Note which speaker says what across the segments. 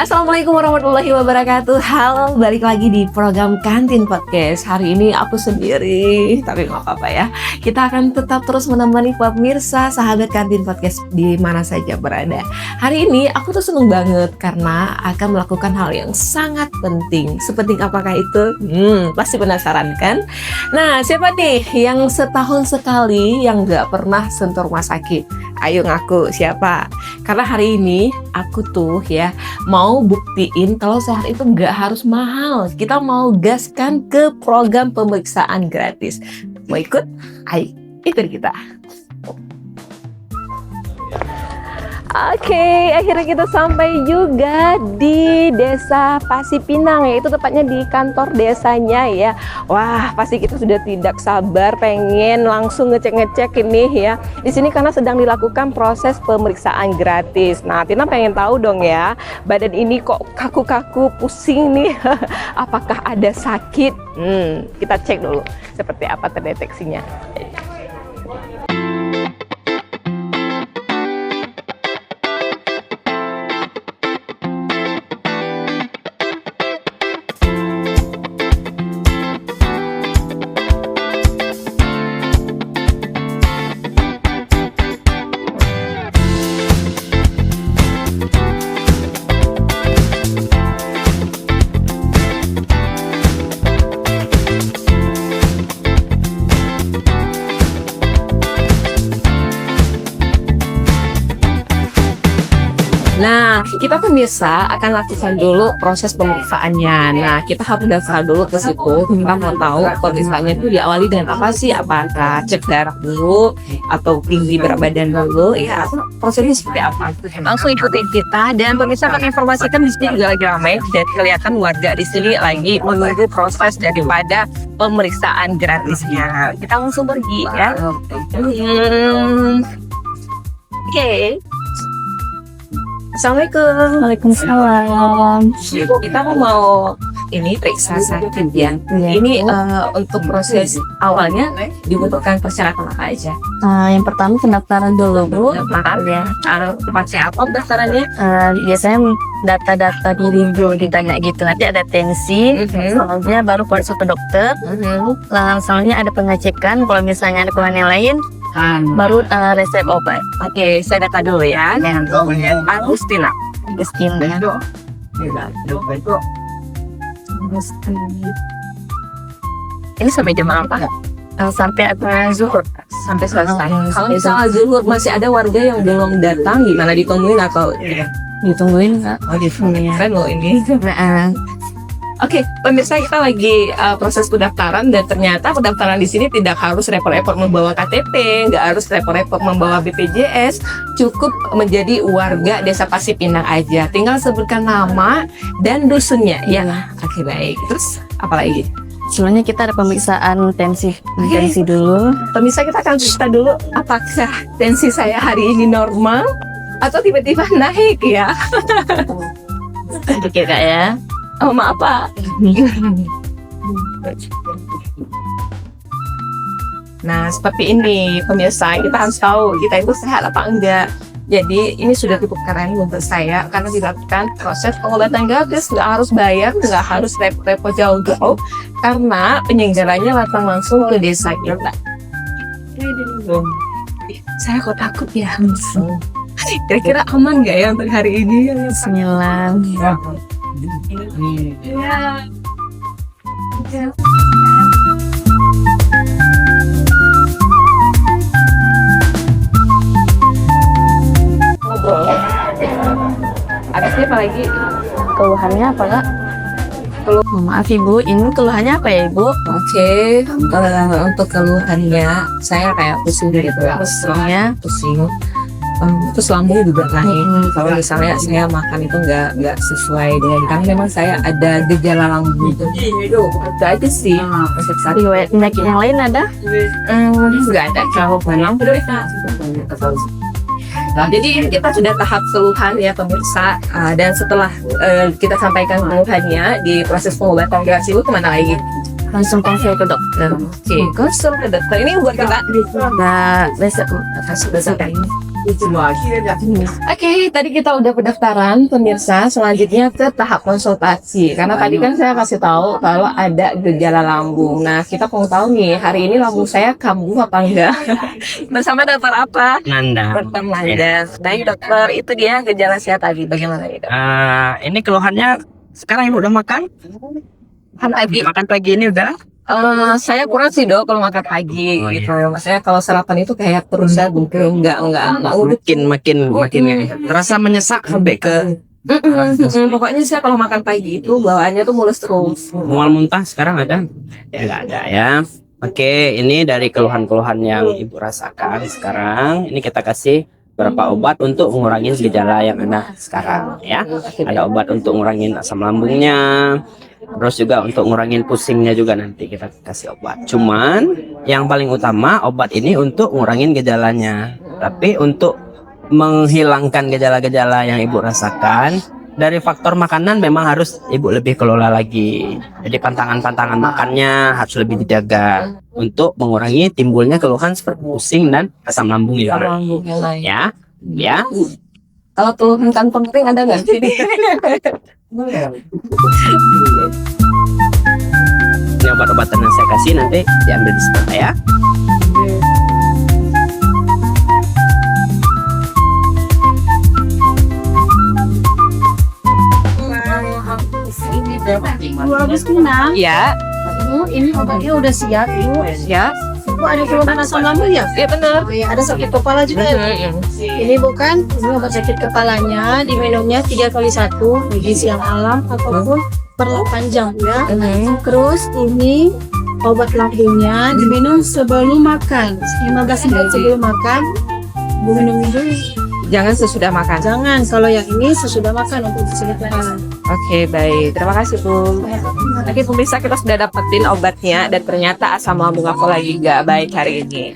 Speaker 1: Assalamualaikum warahmatullahi wabarakatuh. Halo, balik lagi di program Kantin Podcast. Hari ini aku sendiri, tapi nggak apa-apa ya. Kita akan tetap terus menemani pemirsa sahabat Kantin Podcast di mana saja berada. Hari ini aku tuh seneng banget karena akan melakukan hal yang sangat penting. Sepenting apakah itu? Pasti penasaran kan? Nah, siapa nih yang setahun sekali yang nggak pernah sentuh rumah sakit? Ayo ngaku siapa? Karena hari ini aku tuh ya mau buktiin kalau sehat itu nggak harus mahal. Kita mau gaskan ke program pemeriksaan gratis. Mau ikut? Ayo ikut kita. Oke, akhirnya kita sampai juga di Desa Pasipinang, yaitu tepatnya di kantor desanya ya. Wah, pasti kita sudah tidak sabar pengen langsung ngecek-ngecek ini ya. Di sini karena sedang dilakukan proses pemeriksaan gratis. Nah, Tina pengen tahu dong ya, badan ini kok kaku-kaku, pusing nih. Apakah ada sakit? Kita cek dulu seperti apa terdeteksinya. Nah, kita pemirsa akan lakukan dulu proses pemeriksaannya. Nah, kita harus daftar dulu ke situ. Kita mau tahu pemeriksaannya itu diawali dengan apa sih? Apakah cek darah dulu atau tinggi berat badan dulu? Ya, prosesnya seperti apa? Langsung ikutin kita. Dan pemirsa akan informasikan di sini juga lagi ramai dan kelihatan warga di sini lagi menunggu proses daripada pemeriksaan gratisnya. Kita langsung pergi ya. Oke. Assalamualaikum.
Speaker 2: Waalaikumsalam.
Speaker 1: Kita mau ini periksa sakit ya. Ini untuk proses awalnya dibutuhkan persyaratan apa aja?
Speaker 2: Yang pertama pendaftaran dulu, Bu.
Speaker 1: Ya. Tempatnya apa pendaftarannya?
Speaker 2: Biasanya data-data diri dulu ditanya gitu. Nanti ada tensi, selanjutnya baru konsul ke dokter. Selanjutnya ada pengecekan. Kalau misalnya ada keluhan yang lain, baru resep obat.
Speaker 1: Oke, saya data dulu ya. Agustina. Ini sampai jam berapa?
Speaker 2: Sampai zuhur.
Speaker 1: Sampai selesai. Kalau misalnya zuhur masih ada warga yang belum datang, gimana ditungguin atau
Speaker 2: Ditungguin nggak?
Speaker 1: kan lo ini? Oke, pemirsa kita lagi proses pendaftaran dan ternyata pendaftaran di sini tidak harus repot-repot membawa KTP, nggak harus repot-repot membawa BPJS, cukup menjadi warga Desa Pasipinang aja. Tinggal sebutkan nama dan dusunnya. Ya, oke baik. Terus apa lagi?
Speaker 2: Sebelumnya kita ada pemeriksaan tensi dulu.
Speaker 1: Pemirsa kita akan cerita dulu apakah tensi saya hari ini normal atau tiba-tiba naik ya?
Speaker 2: Oke Kak ya.
Speaker 1: Oh, maaf Pak. Nah, seperti ini pemirsa, kita harus tahu kita itu sehat apa enggak. Jadi ini sudah cukup keren untuk saya karena dilakukan proses pengobatan gratis, nggak harus bayar, nggak harus repot-repot jauh-jauh karena penyelenggaranya datang langsung ke desa kita. Saya kok takut ya. Kira-kira aman nggak ya untuk hari ini?
Speaker 2: Bismillah.
Speaker 1: Habisnya apa lagi?
Speaker 2: Keluhannya apa Kak? Maaf Ibu, ini keluhannya apa ya Ibu?
Speaker 1: Oke, untuk keluhannya saya kayak pusing gitu ya. Pusing. Terus lambung juga naik. Kalau misalnya saya makan itu nggak sesuai dengan karena memang saya ada gejala lambung itu. Itu aja sih.
Speaker 2: Riwayat penyakit yang lain ada?
Speaker 1: Nggak ada. Kalau memang jadi kita sudah tahap keluhan ya pemirsa. Dan setelah kita sampaikan keluhannya di proses pengobatan gratis itu kemana lagi?
Speaker 2: Langsung konsul ke dokter.
Speaker 1: Oke, konsul ke dokter. Ini buat kita.
Speaker 2: Nah, besok
Speaker 1: ini. Oke, tadi kita udah pendaftaran pemirsa. Selanjutnya ke tahap konsultasi. Karena tadi kan saya kasih tahu kalau ada gejala lambung. Nah, kita mau tahu nih hari ini lambung saya kambuh apa enggak? Bersama dokter apa?
Speaker 3: Nanda.
Speaker 1: Dokter Nanda. Nah, dokter, itu dia gejala saya tadi. Bagaimana itu?
Speaker 3: Ini keluhannya sekarang ibu udah makan? Makan pagi ini udah?
Speaker 1: Saya kurang sih dok kalau makan pagi
Speaker 3: Oh,
Speaker 1: gitu. Maksudnya kalau sarapan itu kayak terus ya enggak
Speaker 3: Makin terasa menyesak sampai ke
Speaker 1: Pokoknya saya kalau makan pagi itu bawaannya tuh mulus terus.
Speaker 3: mual muntah sekarang ada? Ya nggak ada ya. Oke, ini dari keluhan-keluhan yang ibu rasakan sekarang. Ini kita kasih beberapa obat untuk mengurangi gejala yang ada sekarang ya. Ada obat untuk ngurangin asam lambungnya. Terus juga untuk ngurangin pusingnya juga nanti kita kasih obat. Cuman yang paling utama obat ini untuk ngurangin gejalanya. Tapi untuk menghilangkan gejala-gejala yang ibu rasakan dari faktor makanan memang harus ibu lebih kelola lagi. Jadi pantangan-pantangan makannya harus lebih dijaga untuk mengurangi timbulnya keluhan seperti pusing dan asam lambung juga. Ya, ya.
Speaker 1: Kalau keluhan kantong kering ada nggak sih?
Speaker 3: Ini obat-obatan yang saya kasih nanti diambil di sebelah ya.
Speaker 2: Bu Agustina,
Speaker 1: Ya,
Speaker 2: Bu, ini obatnya udah siap, Bu.
Speaker 1: ya,
Speaker 2: Bu, ada keluhan asam lambung ya?
Speaker 1: ya benar.
Speaker 2: Ya, ada sakit kepala juga ya? Ini bukan, ini obat sakit kepalanya, diminumnya 3 kali 1, pagi siang malam, ataupun per 8 jam ya. Terus ini obat lambungnya diminum sebelum makan, 15 menit sebelum makan, Bu minum dulu.
Speaker 1: Jangan sesudah makan.
Speaker 2: Jangan, kalau yang ini sesudah makan untuk sakit kepala.
Speaker 1: Oke, baik. Terima kasih, Bu. Oke, pemirsa, kita sudah dapetin obatnya dan ternyata asam lambung aku lagi nggak baik hari ini.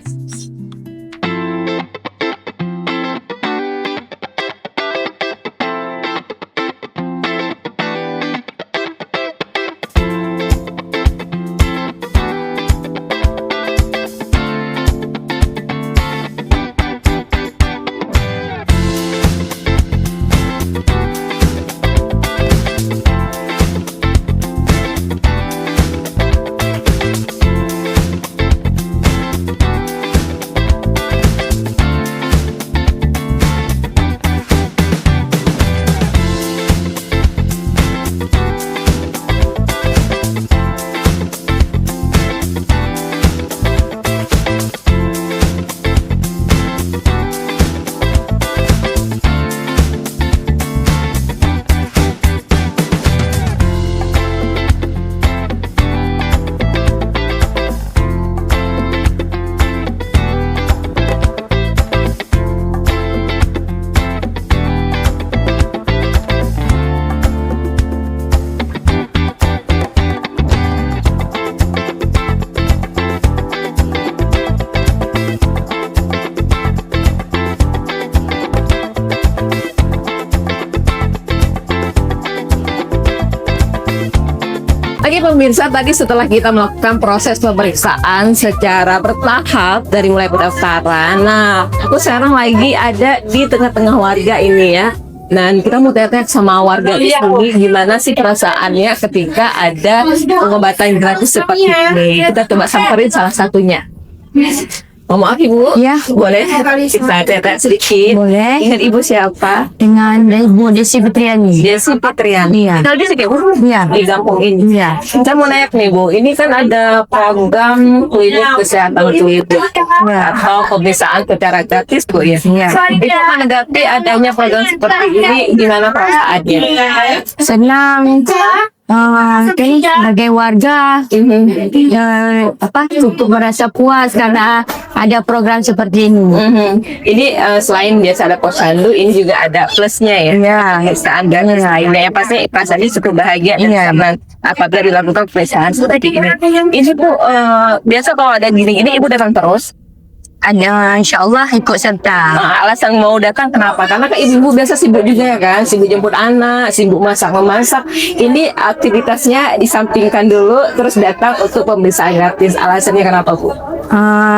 Speaker 1: Oke pemirsa, tadi setelah kita melakukan proses pemeriksaan secara bertahap dari mulai pendaftaran, nah aku sekarang lagi ada di tengah-tengah warga ini ya. Dan kita mau tanya sama warga di sini gimana sih perasaannya ketika ada pengobatan gratis seperti ini. Kita coba samperin salah satunya. Maaf Ibu,
Speaker 2: Ya,
Speaker 1: boleh kita tanya sedikit?
Speaker 2: boleh.
Speaker 1: Ingat Ibu siapa?
Speaker 2: Dengan Ibu Desi Fitriani.
Speaker 1: Desi Fitriani.
Speaker 2: Iya.
Speaker 1: Kalau di sini
Speaker 2: Iya.
Speaker 1: di kampung ini.
Speaker 2: Iya.
Speaker 1: Saya mau nanya nih Bu, ini kan ada program klinik kesehatan klinik atau pemeriksaan secara gratis Bu ya.
Speaker 2: Iya.
Speaker 1: Itu menanggapi adanya program seperti ini gimana perasaannya?
Speaker 2: Senang. Sebagai warga cukup merasa puas karena ada program seperti ini.
Speaker 1: Ini selain biasa ada posyandu, ini juga ada plusnya ya.
Speaker 2: Iya.
Speaker 1: Pemeriksaan gratis lainnya yang pasti perasaannya cukup bahagia dan
Speaker 2: Iya.
Speaker 1: senang apabila dilakukan pemeriksaan seperti ini. Ini Bu, biasa kalau ada gini Ibu datang terus.
Speaker 2: Ada, insya Allah ikut serta.
Speaker 1: Alasan mau datang kenapa? Karena kan ibu biasa sibuk juga ya kan, sibuk jemput anak, sibuk memasak. Ini aktivitasnya disampingkan dulu, terus datang untuk pemeriksaan gratis. Alasannya kenapa Bu?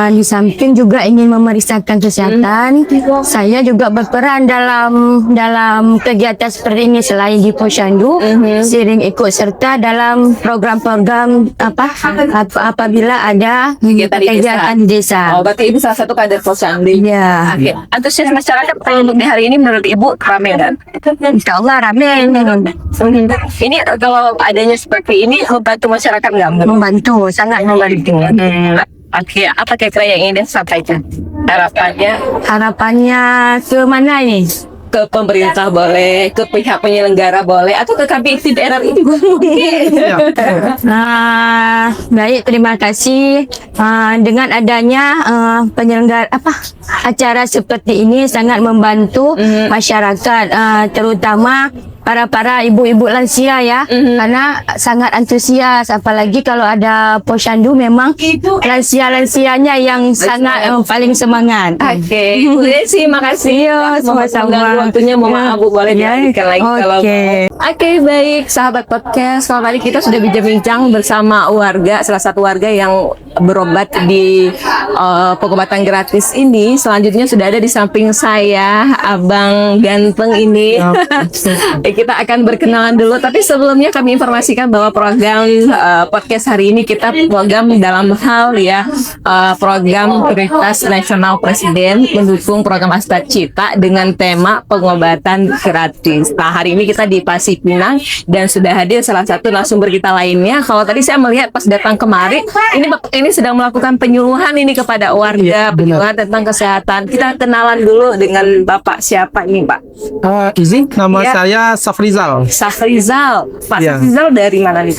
Speaker 2: Di samping juga ingin memeriksakan kesehatan, saya juga berperan dalam kegiatan seperti ini selain di Posyandu, sering ikut serta dalam program-program apabila ada kegiatan di desa.
Speaker 1: Oh, berarti Ibu salah satu kader Posyandu.
Speaker 2: Ya,
Speaker 1: Oke. Antusias masyarakat untuk di hari ini menurut Ibu ramai kan?
Speaker 2: insya Allah ramai
Speaker 1: Ini kalau adanya seperti ini membantu masyarakat nggak?
Speaker 2: membantu, sangat membantu.
Speaker 1: Oke, apa kira-kira yang ingin disampaikan?
Speaker 2: Harapannya ke mana ini?
Speaker 1: Ke pemerintah boleh, ke pihak penyelenggara boleh, atau ke KPI daerah ini mungkin.
Speaker 2: Baik, terima kasih. Dengan adanya penyelenggara acara seperti ini sangat membantu masyarakat, terutama para ibu-ibu lansia ya, karena sangat antusias. Apalagi kalau ada Posyandu, memang lansia-lansianya yang sangat paling semangat.
Speaker 1: Oke, Bu Desi, makasih.
Speaker 2: Sama-sama.
Speaker 1: Waktunya mau maaf, Bu, boleh dilanjutkan lagi kalau mau. Oke, baik sahabat podcast. Kalau tadi kita sudah bincang-bincang bersama warga, salah satu warga yang berobat di pengobatan gratis ini. Selanjutnya sudah ada di samping saya Abang ganteng ini. Kita akan berkenalan dulu, tapi sebelumnya kami informasikan bahwa program podcast hari ini kita program dalam hal program prioritas nasional Presiden mendukung program Asta Cita dengan tema pengobatan gratis. Nah, hari ini kita di Pasipinang dan sudah hadir salah satu narasumber kita lainnya. Kalau tadi saya melihat pas datang kemari, ini sedang melakukan penyuluhan ini kepada warga, penyuluhan tentang kesehatan. Kita kenalan dulu dengan Bapak siapa ini, Pak?
Speaker 4: Izin, nama saya Safrizal.
Speaker 1: Safrizal. Pak
Speaker 4: Ya.
Speaker 1: Safrizal dari mana nih?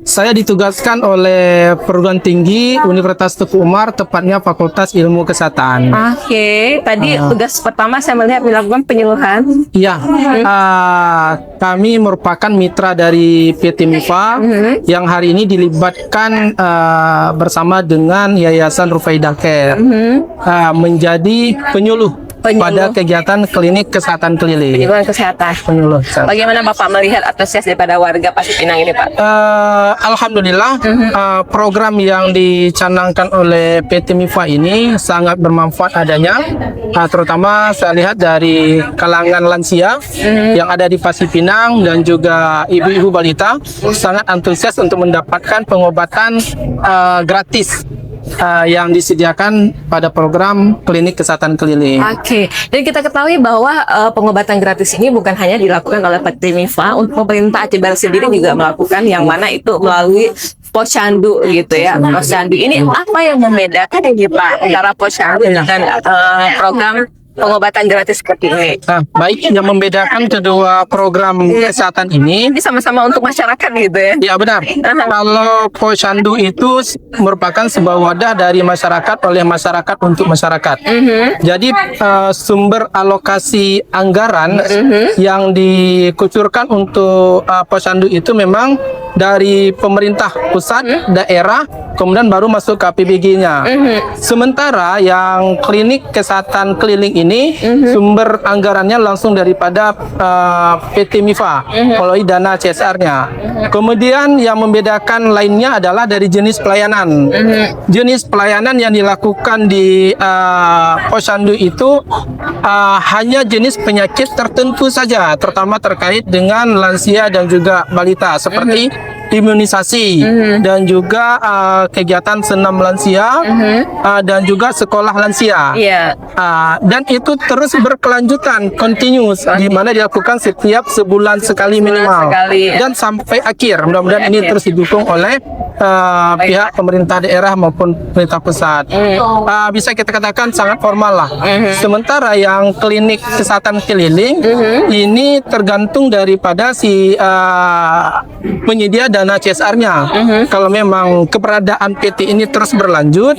Speaker 4: Saya ditugaskan oleh perguruan tinggi Universitas Teguh Umar, tepatnya Fakultas Ilmu Kesehatan.
Speaker 1: Oke, tadi tugas pertama saya melihat melakukan penyuluhan.
Speaker 4: Iya, kami merupakan mitra dari PT MIFA yang hari ini dilibatkan bersama dengan Yayasan Rufaidah Care menjadi penyuluh pada kegiatan klinik kesehatan keliling.
Speaker 1: Penyuluhan kesehatan.
Speaker 4: Penyuluh.
Speaker 1: Bagaimana Bapak melihat antusias daripada warga Pasipinang ini, Pak?
Speaker 4: Alhamdulillah, program yang dicanangkan oleh PT MIFA ini sangat bermanfaat adanya, terutama saya lihat dari kalangan lansia yang ada di Pasipinang dan juga ibu-ibu balita sangat antusias untuk mendapatkan pengobatan gratis yang disediakan pada program klinik kesehatan keliling.
Speaker 1: Oke, dan kita ketahui bahwa pengobatan gratis ini bukan hanya dilakukan oleh PT MIFA, untuk pemerintah Aceh Barat sendiri juga melakukan, yang mana itu melalui Posyandu gitu ya. Posyandu ini apa yang membedakan ini, Pak, antara Posyandu dengan program pengobatan gratis seperti ini?
Speaker 4: Nah, baik, yang membedakan kedua program kesehatan ini,
Speaker 1: Ini sama-sama untuk masyarakat gitu ya?
Speaker 4: ya benar. Kalau Posyandu itu merupakan sebuah wadah dari masyarakat oleh masyarakat untuk masyarakat. Jadi sumber alokasi anggaran yang dikucurkan untuk Posyandu itu memang dari pemerintah pusat, daerah, kemudian baru masuk ke APBG-nya. Sementara yang klinik kesehatan keliling ini sumber anggarannya langsung daripada PT MIFA melalui dana CSR-nya. Kemudian yang membedakan lainnya adalah dari jenis pelayanan. Jenis pelayanan yang dilakukan di Posyandu itu hanya jenis penyakit tertentu saja, terutama terkait dengan lansia dan juga balita, seperti imunisasi dan juga kegiatan senam lansia dan juga sekolah lansia. Dan itu terus berkelanjutan, continuous, di mana dilakukan setiap sebulan sekali minimal dan sampai akhir. Mudah-mudahan ini terus didukung oleh pihak pemerintah daerah maupun pemerintah pusat. Bisa kita katakan sangat formal lah. Sementara yang klinik kesehatan keliling ini tergantung daripada si penyedia dana CSR-nya. Kalau memang keberadaan PT ini terus berlanjut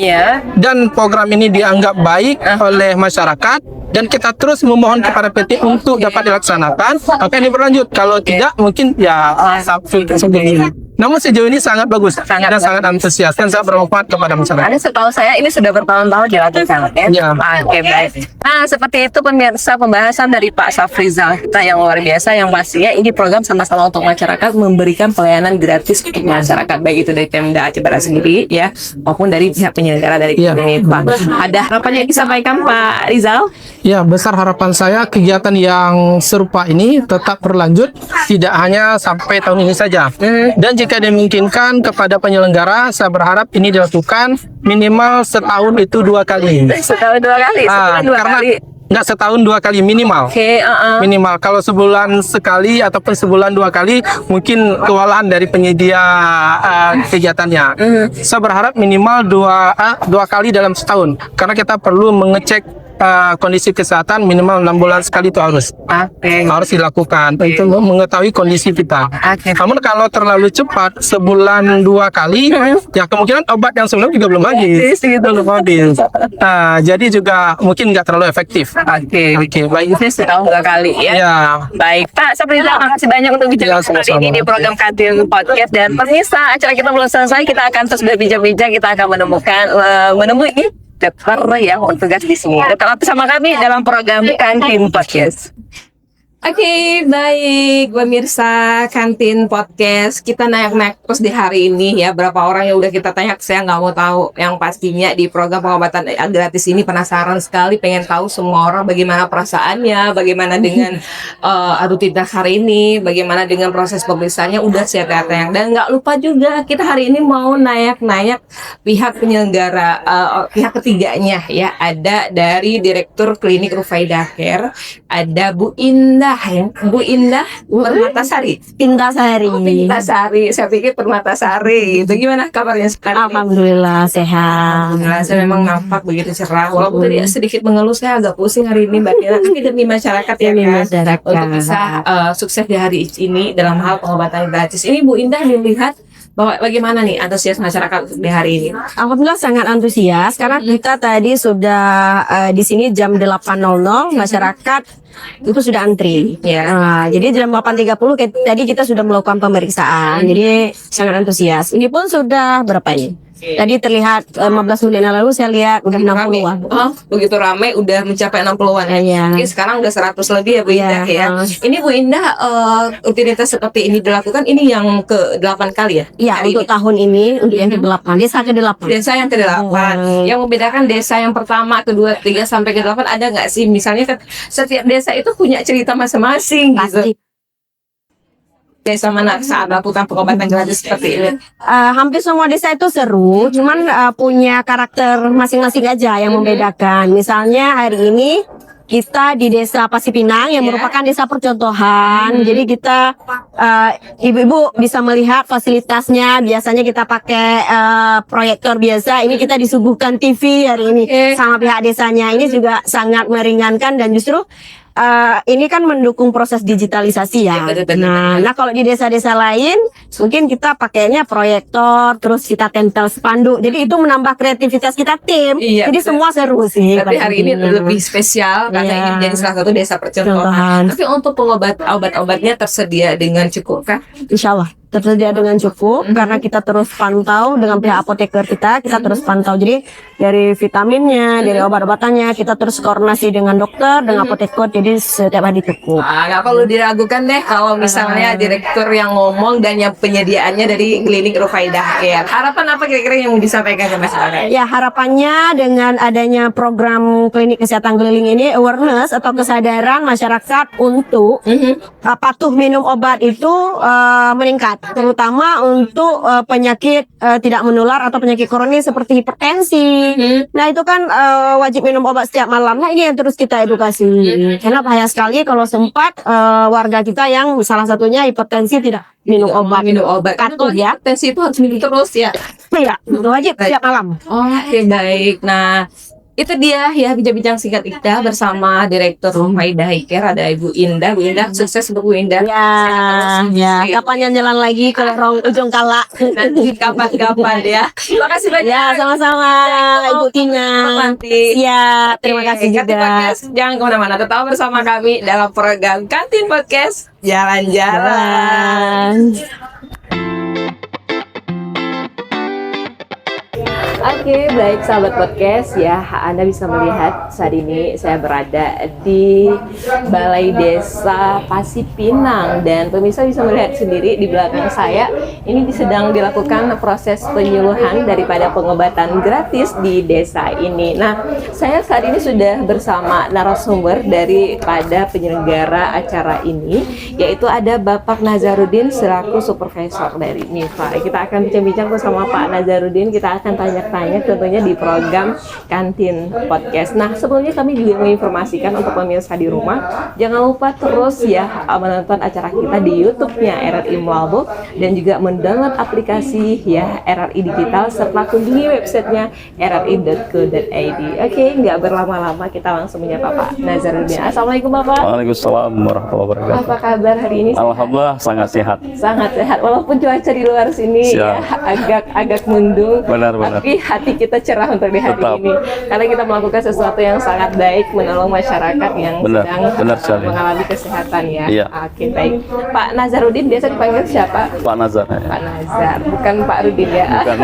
Speaker 4: dan program ini dianggap baik oleh masyarakat dan kita terus memohon kepada PT untuk dapat dilaksanakan, maka ini berlanjut. Kalau tidak, mungkin ya sampai Namun sejauh ini sangat bagus dan sangat antusias dan sangat bermanfaat kepada masyarakat.
Speaker 2: Ada setahu saya ini sudah bertahun-tahun dilakukan ya.
Speaker 4: Ya.
Speaker 2: Oke, baik. Nah, seperti itu pemirsa pembahasan dari Pak Safrizal kita yang luar biasa, yang pastinya ini program sama-sama untuk masyarakat, memberikan pelayanan gratis untuk masyarakat, baik itu dari Pemda Aceh Barat sendiri ya, maupun dari pihak penyelenggara dari
Speaker 4: Iya.
Speaker 2: ini Pak. Ada harapan yang disampaikan Pak Rizal?
Speaker 4: Ya, besar harapan saya kegiatan yang serupa ini tetap berlanjut, tidak hanya sampai tahun ini saja. Dan jika dimungkinkan kepada penyelenggara, saya berharap ini dilakukan minimal setahun itu 2 kali.
Speaker 2: Setahun 2 kali, sebulan 2
Speaker 4: Karena
Speaker 2: kali.
Speaker 4: nggak setahun 2 kali minimal.
Speaker 2: Oke,
Speaker 4: Minimal kalau sebulan sekali ataupun sebulan 2 kali mungkin kewalahan dari penyedia kegiatannya. Saya berharap minimal 2 kali dalam setahun karena kita perlu mengecek kondisi kesehatan minimal 6 bulan sekali itu harus dilakukan untuk mengetahui kondisi kita. Namun kalau terlalu cepat sebulan 2 kali ya kemungkinan obat yang sebelumnya juga belum habis. Belum habis. Jadi juga mungkin nggak terlalu efektif. Oke, baik.
Speaker 2: Setahun 2 kali ya.
Speaker 4: Ya.
Speaker 2: Baik, Pak Safrizal, makasih banyak untuk bicara hari ini di program Kantin Podcast. Dan pemirsa, acara kita belum selesai, kita akan terus berbincang-bincang, kita akan menemui dokter yang bertugas di sini. Tetap bersama kami dalam program Kantin Podcast.
Speaker 1: Oke, baik pemirsa Kantin Podcast, kita naik-naik terus di hari ini ya. Berapa orang yang udah kita tanya, saya nggak mau tahu. Yang pastinya di program pengobatan gratis ini penasaran sekali, pengen tahu semua orang bagaimana perasaannya, bagaimana dengan rutinitas hari ini, bagaimana dengan proses pemeriksaannya, udah saya tanya. Dan nggak lupa juga kita hari ini mau naik-naik pihak penyelenggara, pihak ketiganya ya. Ada dari Direktur Klinik Rufaidah Care, ada Bu Indah ya, Bu Indah Permatasari.
Speaker 2: Pintasari.
Speaker 1: Pintasari, saya pikir Permatasari. Itu gimana kabarnya sekarang?
Speaker 2: Alhamdulillah sehat.
Speaker 1: Alhamdulillah, saya memang nampak begitu cerah. Walaupun tadi sedikit mengeluh, saya agak pusing hari ini Mbak Dina. Tapi demi masyarakat ya
Speaker 2: Demi
Speaker 1: kan,
Speaker 2: masyarakat.
Speaker 1: untuk bisa sukses di hari ini dalam hal pengobatan gratis. Ini Bu Indah melihat bahwa bagaimana nih antusias masyarakat di hari ini?
Speaker 5: Alhamdulillah sangat antusias karena kita tadi sudah di sini jam 8.00 masyarakat itu sudah antri.
Speaker 1: Ya.
Speaker 5: Nah, jadi jam 8.30 tadi kita sudah melakukan pemeriksaan. Jadi sangat antusias. Ini pun sudah berapa ini? Tadi terlihat 15 menit yang lalu saya lihat udah 60-an.
Speaker 1: Oh, begitu ramai udah mencapai 60-an ya.
Speaker 5: Iya.
Speaker 1: Oke, sekarang udah 100 lebih ya Bu Indah
Speaker 5: Iya.
Speaker 1: ya. Ini Bu Indah rutinitas seperti ini dilakukan ini yang ke-8 kali ya?
Speaker 5: Iya,
Speaker 1: Hari
Speaker 5: untuk
Speaker 1: ini?
Speaker 5: tahun ini untuk yang ke-8, desa ke-8.
Speaker 1: Desa yang ke-8. Yang membedakan desa yang pertama, kedua, ketiga sampai ke-8 ada nggak sih? Misalnya kan setiap desa itu punya cerita masing-masing gitu.
Speaker 5: Pasti.
Speaker 1: Desa mana saat melakukan pengobatan gratis seperti ini?
Speaker 5: Hampir semua desa itu seru, cuman punya karakter masing-masing aja yang membedakan. Misalnya hari ini kita di Desa Pasipinang yang merupakan desa percontohan. Jadi kita ibu-ibu bisa melihat fasilitasnya. Biasanya kita pakai proyektor biasa. Ini kita disuguhkan TV hari ini sama pihak desanya. Ini juga sangat meringankan dan justru ini kan mendukung proses digitalisasi ya. Nah, kalau di desa-desa lain mungkin kita pakainya proyektor, terus kita tempel spanduk. Jadi itu menambah kreativitas kita tim.
Speaker 1: Iya,
Speaker 5: Jadi
Speaker 1: betul.
Speaker 5: semua seru sih.
Speaker 1: Tapi hari ini lebih spesial karena
Speaker 5: Iya.
Speaker 1: ini menjadi salah satu desa percontohan.
Speaker 5: Contohan.
Speaker 1: Tapi untuk obat-obatnya tersedia dengan cukup kan?
Speaker 5: Insya Allah tersedia dengan cukup karena kita terus pantau dengan pihak apoteker kita terus pantau. Jadi dari vitaminnya, dari obat-obatannya kita terus koordinasi dengan dokter, dengan apoteker. Jadi setiap hari cukup.
Speaker 1: Nggak perlu diragukan deh kalau misalnya direktur yang ngomong dan yang penyediaannya dari klinik Rufaidah Care. Harapan apa kira-kira yang mau disampaikan ke masyarakat?
Speaker 5: Ya, harapannya dengan adanya program klinik kesehatan keliling ini awareness atau kesadaran masyarakat untuk patuh minum obat itu meningkat, terutama untuk penyakit tidak menular atau penyakit kronis seperti hipertensi. Nah, itu kan wajib minum obat setiap malam. Nah, ini yang terus kita edukasi. Karena bahaya sekali kalau sempat warga kita yang salah satunya hipertensi tidak minum obat.
Speaker 1: Minum obat.
Speaker 5: Patuh ya.
Speaker 1: Tensi itu harus minum terus ya.
Speaker 5: Iya, itu wajib setiap malam.
Speaker 1: Oke, baik. Nah, itu dia ya bincang-bincang singkat kita bersama Direktur Rufaidah Care, ada Ibu Indah. Bu Indah, sukses untuk Bu Indah.
Speaker 5: Ya, kapan yang jalan lagi ke lorong ujung Kala?
Speaker 1: Nanti kapan-kapan ya. Terima kasih banyak.
Speaker 5: Ya, sama-sama Ibu Tina.
Speaker 1: Nanti.
Speaker 5: Ya, terima kasih
Speaker 1: Kantin
Speaker 5: juga.
Speaker 1: Podcast, jangan kemana-mana, tetap bersama kami dalam program Kantin Podcast. Jalan-jalan.
Speaker 5: Jalan.
Speaker 1: Oke, baik sahabat podcast ya, Anda bisa melihat saat ini saya berada di Balai Desa Pasipinang dan pemirsa bisa melihat sendiri di belakang saya ini sedang dilakukan proses penyuluhan daripada pengobatan gratis di desa ini. Nah, saya saat ini sudah bersama narasumber daripada penyelenggara acara ini, yaitu ada Bapak Nazarudin selaku supervisor dari MIFA. Kita akan bincang-bincang bersama Pak Nazarudin, kita akan tanya-tanya tentunya di program Kantin Podcast. Nah, sebelumnya kami juga menginformasikan untuk pemirsa di rumah, jangan lupa terus ya menonton acara kita di YouTube-nya RRI Mualbo dan juga mendownload aplikasi ya RRI Digital serta kunjungi websitenya rri.co.id. Oke, nggak berlama-lama kita langsung menyapa Pak Nazarudin. Assalamualaikum Bapak.
Speaker 6: Waalaikumsalam warahmatullahi wabarakatuh.
Speaker 1: Apa kabar hari ini?
Speaker 6: Alhamdulillah sangat sehat.
Speaker 1: Sangat sehat walaupun cuaca di luar sini ya agak mendung.
Speaker 6: Benar.
Speaker 1: Tapi hati kita cerah untuk di hari
Speaker 6: Tetap.
Speaker 1: ini karena kita melakukan sesuatu yang sangat baik menolong masyarakat yang
Speaker 6: Benar sekali.
Speaker 1: mengalami kesehatan ya.
Speaker 6: Iya.
Speaker 1: Oke, baik. Pak Nazarudin biasa dipanggil siapa?
Speaker 6: Pak Nazar.
Speaker 1: Pak Nazar, bukan Pak Rudin ya.
Speaker 6: Bukan.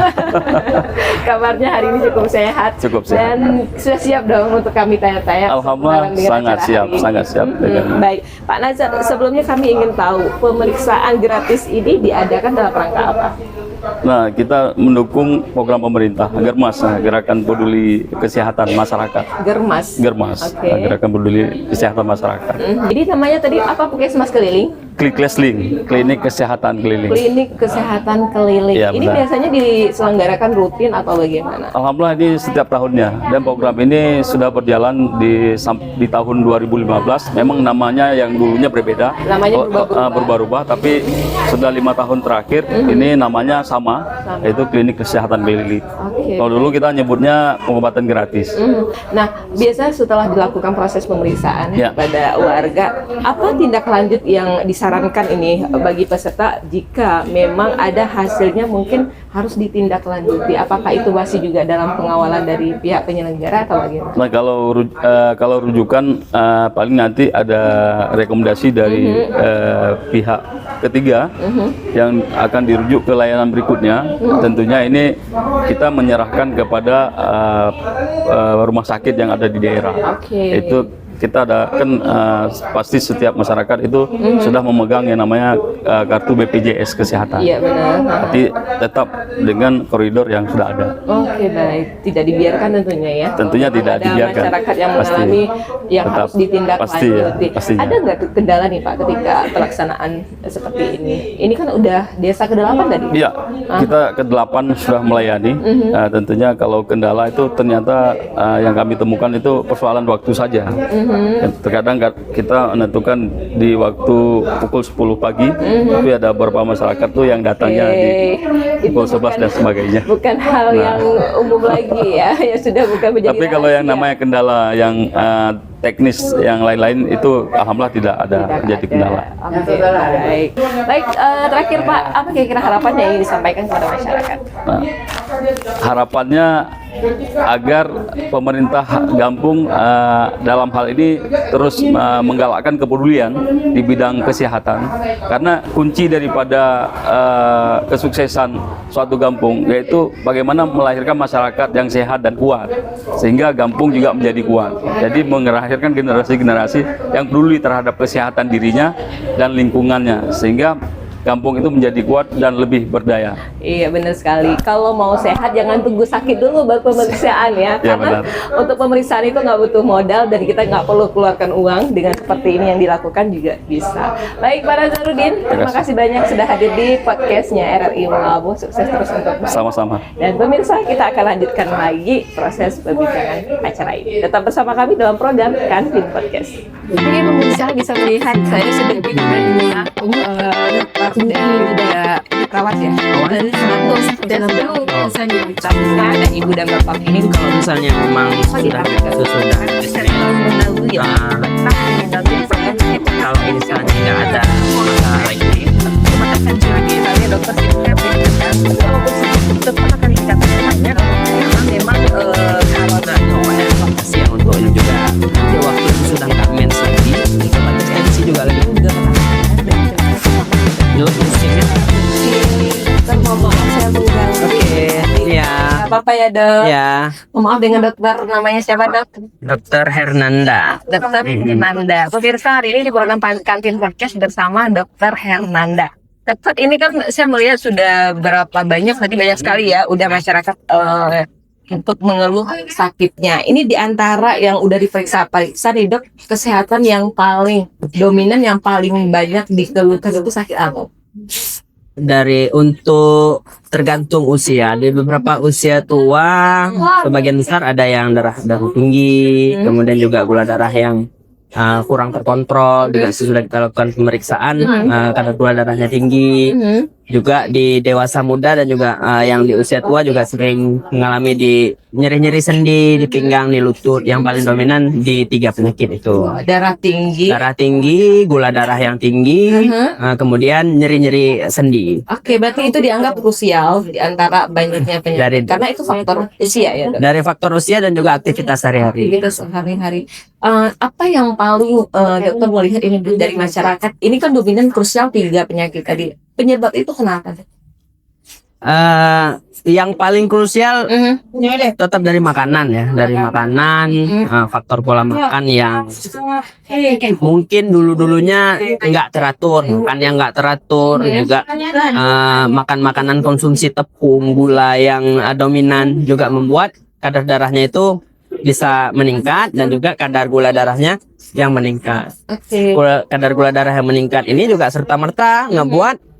Speaker 1: Kabarnya hari ini cukup sehat.
Speaker 6: Cukup sehat.
Speaker 1: Dan sudah siap dong untuk kami tanya-tanya.
Speaker 6: Alhamdulillah
Speaker 1: bareng dengan
Speaker 6: sangat
Speaker 1: acara
Speaker 6: siap,
Speaker 1: hari ini.
Speaker 6: sangat siap.
Speaker 1: Baik, Pak Nazar, sebelumnya kami ingin tahu pemeriksaan gratis ini diadakan dalam rangka apa?
Speaker 6: Nah, kita mendukung program pemerintah Germas, Gerakan Peduli Kesehatan Masyarakat.
Speaker 1: Germas. Oke.
Speaker 6: Gerakan Peduli Kesehatan Masyarakat.
Speaker 1: Jadi namanya tadi apa, Puskesmas Keliling?
Speaker 6: Klinik Kesehatan Keliling.
Speaker 1: Klinik Kesehatan Keliling.
Speaker 6: Iya,
Speaker 1: Ini
Speaker 6: benar.
Speaker 1: biasanya diselenggarakan rutin atau bagaimana?
Speaker 6: Alhamdulillah ini setiap tahunnya dan program ini sudah berjalan di tahun 2015. Memang namanya yang dulunya berbeda,
Speaker 1: Namanya berubah-ubah.
Speaker 6: berubah-ubah, tapi sudah 5 tahun terakhir ini namanya sama, yaitu Klinik Kesehatan Keliling.
Speaker 1: Oke.
Speaker 6: Kalau dulu kita nyebutnya pengobatan gratis.
Speaker 1: Nah, biasa setelah dilakukan proses pemeriksaan
Speaker 6: Ya.
Speaker 1: pada warga, apa tindak lanjut yang disarankan ini bagi peserta jika memang ada hasilnya mungkin harus ditindaklanjuti? Apakah itu masih juga dalam pengawalan dari pihak penyelenggara atau bagaimana?
Speaker 6: Nah, kalau rujukan paling nanti ada rekomendasi dari pihak ketiga yang akan dirujuk ke layanan berikutnya. Tentunya ini kita menyerahkan kepada rumah sakit yang ada di daerah.
Speaker 1: Oke.
Speaker 6: Itu kita ada kan pasti setiap masyarakat itu sudah memegang yang namanya kartu BPJS Kesehatan.
Speaker 1: Iya, benar.
Speaker 6: Tapi tetap dengan koridor yang sudah ada.
Speaker 1: Oke, baik. Tidak dibiarkan tentunya ya.
Speaker 6: Tentunya
Speaker 1: Kalau
Speaker 6: tidak
Speaker 1: ada
Speaker 6: dibiarkan.
Speaker 1: masyarakat yang
Speaker 6: Pasti.
Speaker 1: mengalami yang
Speaker 6: Tetap.
Speaker 1: harus ditindaklanjuti.
Speaker 6: Pasti ya, pastinya.
Speaker 1: Ada nggak kendala nih Pak ketika pelaksanaan seperti ini? Ini kan udah desa ke-8 tadi.
Speaker 6: Iya, kita ke-8 sudah melayani. Tentunya kalau kendala itu ternyata yang kami temukan itu persoalan waktu saja. Terkadang kita menentukan di waktu pukul 10 pagi, tapi ada beberapa masyarakat tuh yang datangnya di pukul 11 dan sebagainya.
Speaker 1: Bukan hal yang umum lagi ya, ya sudah bukan menjadi
Speaker 6: Tapi kalau yang
Speaker 1: rahasia.
Speaker 6: namanya kendala yang teknis yang lain-lain itu alhamdulillah tidak ada menjadi kendala.
Speaker 1: Oke, baik. Baik, terakhir Pak, apa kira-kira harapannya yang ingin disampaikan kepada masyarakat?
Speaker 6: Nah, harapannya agar pemerintah Gampung dalam hal ini terus menggalakkan kepedulian di bidang kesehatan, karena kunci daripada kesuksesan suatu Gampung yaitu bagaimana melahirkan masyarakat yang sehat dan kuat sehingga Gampung juga menjadi kuat. Jadi melahirkan generasi-generasi yang peduli terhadap kesehatan dirinya dan lingkungannya sehingga Gampung itu menjadi kuat dan lebih berdaya.
Speaker 1: Iya, benar sekali. Kalau mau sehat jangan tunggu sakit dulu baru pemeriksaan ya.
Speaker 6: Ya,
Speaker 1: Karena
Speaker 6: benar.
Speaker 1: untuk pemeriksaan itu nggak butuh modal dan kita nggak perlu keluarkan uang. Dengan seperti ini yang dilakukan juga bisa. Baik, Pak Nazarudin, terima kasih banyak sudah hadir di podcastnya RRI Mualbo. Sukses terus untuk Bapak.
Speaker 6: Sama-sama.
Speaker 1: Dan pemirsa, kita akan lanjutkan lagi proses perbincangan acara ini. Tetap bersama kami dalam program Kantin Podcast. Oke, pemirsa bisa melihat saya sudah dengan ada perawat ya. Dari 100 dan misalnya ada ibu dan bapak ini
Speaker 3: Kalau misalnya memang sudah
Speaker 1: mendahului ya.
Speaker 3: kalau misalnya nggak ada masalah ini,
Speaker 1: Coba tekan lagi tanya dokter Sipkep kalau tetap akan dikatakan memang kalau
Speaker 3: evaluasi yang untuk ini juga nanti waktu itu sudah nggak mens lagi, otomatis MC juga lagi Dulu musiknya
Speaker 1: saya mengganggu.
Speaker 3: oke ya.
Speaker 1: Bapak sapa ya dok.
Speaker 3: Ya,
Speaker 1: Maaf dengan dokter namanya siapa dok?
Speaker 3: Dokter Hernanda.
Speaker 1: Dokter Hernanda. Pemirsa hari ini di program Kantin Podcast bersama Dokter Hernanda. Dokter ini kan saya melihat sudah berapa banyak tadi banyak sekali ya udah masyarakat untuk mengeluh sakitnya. Ini diantara yang udah diperiksa nih dok, kesehatan yang paling dominan yang paling banyak dikeluhkan itu sakit apa?
Speaker 3: Dari untuk tergantung usia, di beberapa usia tua sebagian besar ada yang darah tinggi, kemudian juga gula darah yang kurang terkontrol, juga sudah kita lakukan pemeriksaan kadar gula darahnya tinggi. Juga di dewasa muda dan juga yang di usia tua juga sering mengalami di nyeri-nyeri sendi, di pinggang, di lutut. Yang paling dominan di 3 penyakit itu.
Speaker 1: Darah tinggi,
Speaker 3: gula darah yang tinggi, kemudian nyeri-nyeri sendi.
Speaker 1: Oke, berarti itu dianggap krusial di antara banyaknya penyakit. Karena itu faktor usia ya dok?
Speaker 3: Dari faktor usia dan juga aktivitas sehari-hari.
Speaker 1: Aktivitas sehari-hari. Apa yang paling dokter melihat ini dari masyarakat? Ini kan dominan krusial 3 penyakit tadi. Penyebab itu kenapa?
Speaker 3: Yang paling krusial tetap dari makanan ya, dari makanan, faktor pola makan yang mungkin dulunya nggak teratur, makan yang nggak teratur, juga makan makanan konsumsi tepung, gula yang dominan juga membuat kadar darahnya itu bisa meningkat dan juga kadar gula darahnya yang meningkat. Kadar gula darah yang meningkat ini juga serta-merta ngebuat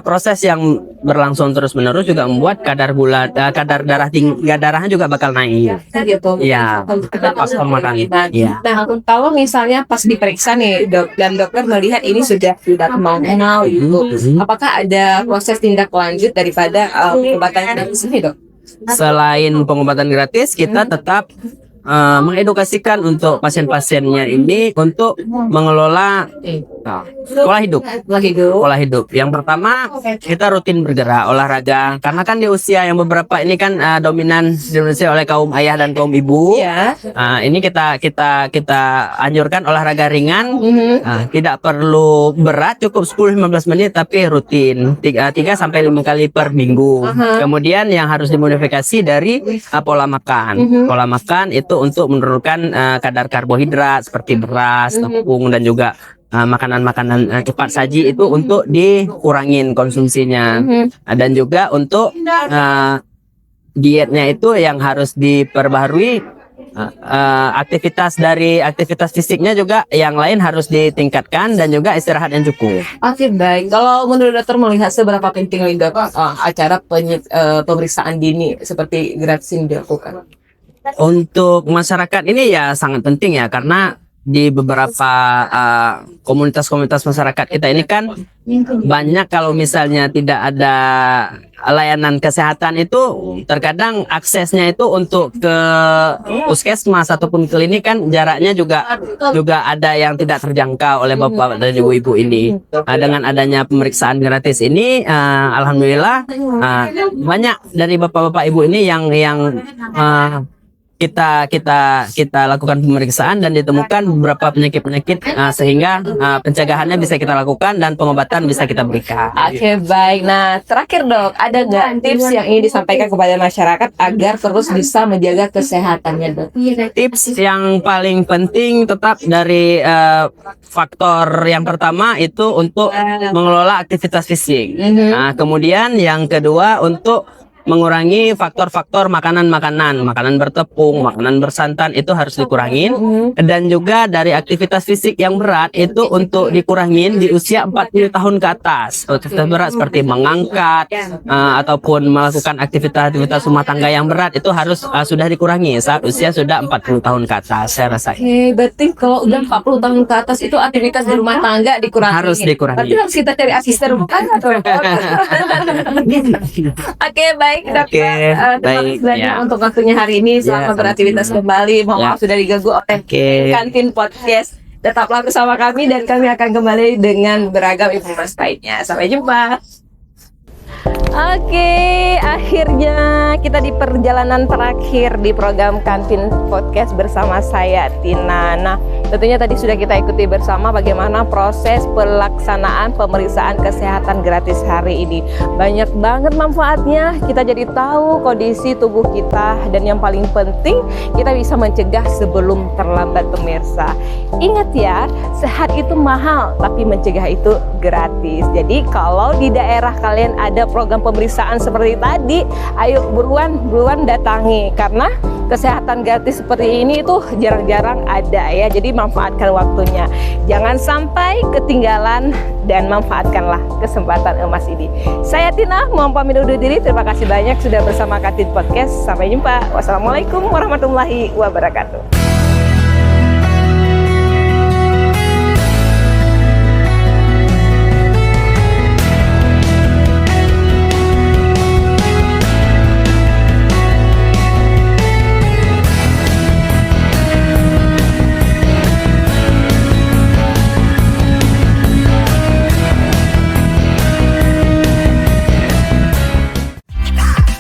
Speaker 3: proses yang berlangsung terus-menerus juga membuat kadar darah darahnya juga bakal naik.
Speaker 1: Gitu.
Speaker 3: Iya. Faktor makan. Iya.
Speaker 1: Nah, kalau misalnya pas diperiksa nih dok dan dokter melihat ini sudah tidak normal gitu, apakah ada proses tindak lanjut daripada pengobatan gratis ini dok?
Speaker 3: Selain pengobatan gratis, kita tetap mengedukasikan untuk pasien-pasiennya ini untuk mengelola pola hidup. Yang pertama, kita rutin bergerak, olahraga. Karena kan di usia yang beberapa ini kan dominan didominasi oleh kaum ayah dan kaum ibu. Ini kita anjurkan olahraga ringan. Tidak perlu berat, cukup 10-15 menit tapi rutin 3 sampai 5 kali per minggu. Kemudian yang harus dimodifikasi dari pola makan. Pola makan itu untuk menurunkan kadar karbohidrat seperti beras, tepung dan juga makanan-makanan cepat saji itu untuk dikurangin konsumsinya. Dan juga untuk dietnya itu yang harus diperbaharui, aktivitas fisiknya juga yang lain harus ditingkatkan dan juga istirahat yang cukup.
Speaker 1: Oke, baik. Kalau menurut dokter melihat seberapa penting dok acara pemeriksaan dini seperti gratis ini dilakukan?
Speaker 3: Untuk masyarakat ini ya sangat penting ya, karena di beberapa komunitas-komunitas masyarakat kita ini kan banyak kalau misalnya tidak ada layanan kesehatan itu terkadang aksesnya itu untuk ke puskesmas ataupun klinik kan jaraknya juga ada yang tidak terjangkau oleh bapak dan ibu-ibu ini. Dengan adanya pemeriksaan gratis ini alhamdulillah banyak dari bapak-bapak ibu ini yang kita lakukan pemeriksaan dan ditemukan beberapa penyakit sehingga pencegahannya bisa kita lakukan dan pengobatan bisa kita berikan.
Speaker 1: Oke, baik. Nah, terakhir dok, ada nggak tips yang ingin disampaikan kepada masyarakat agar terus bisa menjaga kesehatannya dok?
Speaker 3: Tips yang paling penting tetap dari faktor yang pertama itu untuk mengelola aktivitas fisik. Nah, kemudian yang kedua untuk mengurangi faktor-faktor makanan bertepung, makanan bersantan itu harus dikurangin. Dan juga dari aktivitas fisik yang berat itu untuk dikurangin di usia 40 tahun ke atas. Aktivitas berat seperti mengangkat ataupun melakukan aktivitas rumah tangga yang berat itu harus sudah dikurangi saat usia sudah 40 tahun ke atas, saya rasa.
Speaker 1: Berarti kalau udah 40 tahun ke atas itu aktivitas di rumah tangga dikurangi.
Speaker 3: Harus dikurangi.
Speaker 1: Berarti harus kita cari asisten rumah tangga atau Oke, baik. Terima kasih banyak untuk waktunya hari ini. Selamat beraktivitas kembali. Mohon maaf sudah diganggu oleh Kantin Podcast. Tetaplah bersama kami dan kami akan kembali dengan beragam informasi lainnya. Sampai jumpa. Oke, akhirnya kita di perjalanan terakhir di program Kantin Podcast bersama saya Tina. Nah, Tentunya tadi sudah kita ikuti bersama bagaimana proses pelaksanaan pemeriksaan kesehatan gratis hari ini. Banyak banget manfaatnya, kita jadi tahu kondisi tubuh kita, dan yang paling penting kita bisa mencegah sebelum terlambat pemirsa. Ingat ya, sehat itu mahal tapi mencegah itu gratis. Jadi kalau di daerah kalian ada program pemeriksaan seperti tadi, ayo buruan datangi, karena kesehatan gratis seperti ini itu jarang-jarang ada ya. Jadi manfaatkan waktunya, jangan sampai ketinggalan dan manfaatkanlah kesempatan emas ini. Saya Tina, mohon pamit undur diri. Terima kasih banyak sudah bersama Kantin Podcast. Sampai jumpa. Wassalamualaikum warahmatullahi wabarakatuh.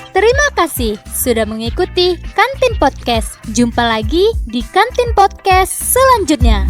Speaker 7: Terima kasih sudah mengikuti Kantin Podcast. Jumpa lagi di Kantin Podcast selanjutnya.